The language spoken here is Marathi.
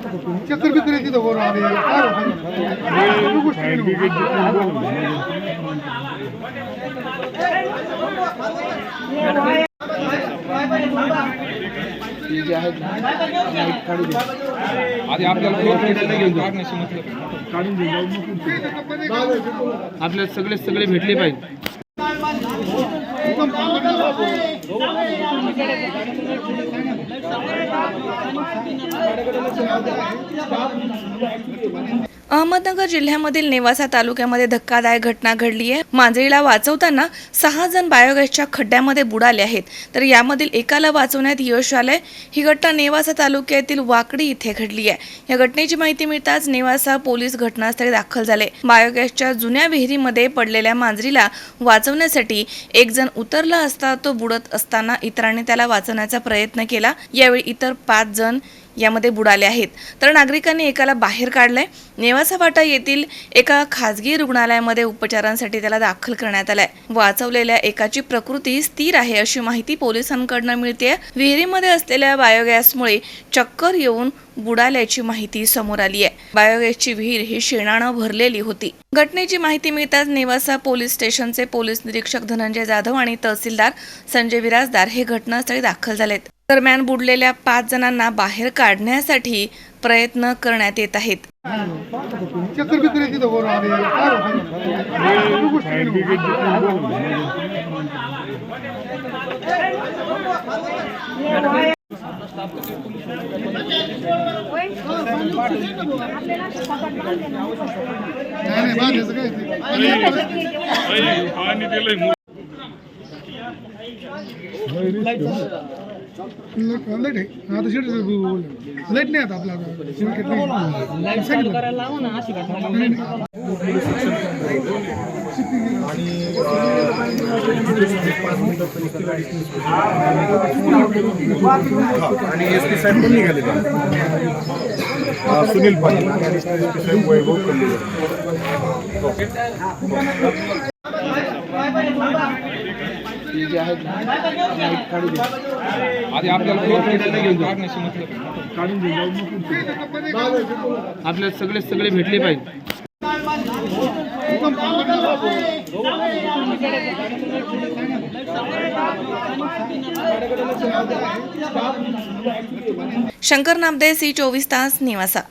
चक्कर बिक्कर येते वर आधी आपल्याला आपल्याला सगळे भेटले पाहिजे. अहमदनगर जिल्ह्यामधील नेवासा तालुक्यामध्ये धक्कादायक घटना घडली आहे. मांजरीला वाचवताना 6 जण बायोगॅसच्या खड्ड्यामध्ये बुडाले आहेत, तर यामधील एकाला वाचवण्यात यश आलंय. ही घटना नेवासा तालुक्यातील वाकडी इथे घडली आहे. या घटनेची माहिती मिळताच नेवासा पोलीस घटनास्थळी दाखल झाले. बायोगॅसच्या जुन्या विहिरीमध्ये पडलेल्या मांजरीला वाचवण्यासाठी एक जण उतरला असता तो बुडत असताना इतरांनी त्याला वाचवण्याचा प्रयत्न केला. यावेळी इतर 5 जण यामध्ये बुडाले आहेत, तर नागरिकांनी एकाला बाहेर काढलंय. नेवासा फाटा येथील एका खासगी रुग्णालयामध्ये उपचारांसाठी त्याला दाखल करण्यात आलंय. वाचवलेल्या एकाची प्रकृती स्थिर आहे अशी माहिती पोलिसांकडून मिळते. विहिरीमध्ये असलेल्या बायोगॅसमुळे चक्कर येऊन बुडाल्याची माहिती समोर आली आहे. बायोगॅसची विहीर ही शेणानं भरलेली होती. घटनेची माहिती मिळताच नेवासा पोलीस स्टेशनचे पोलीस निरीक्षक धनंजय जाधव आणि तहसीलदार संजय विराजदार हे घटनास्थळी दाखल झालेत. दरम्यान बुडलेल्या 5 जणांना बाहेर काढण्यासाठी प्रयत्न करण्यात येत आहेत. चक्कर बिक्कर येते वर लाईट नाही आता आपला आणि एसपी साहेब पण निघाले, सुनील पाटील आणि एसपी साहेब वैभव कल्ले. आधी आपल्याला आपल्याला सगळे भेटले पाहिजे. शंकर नामदे, C24 तास, नेवासा.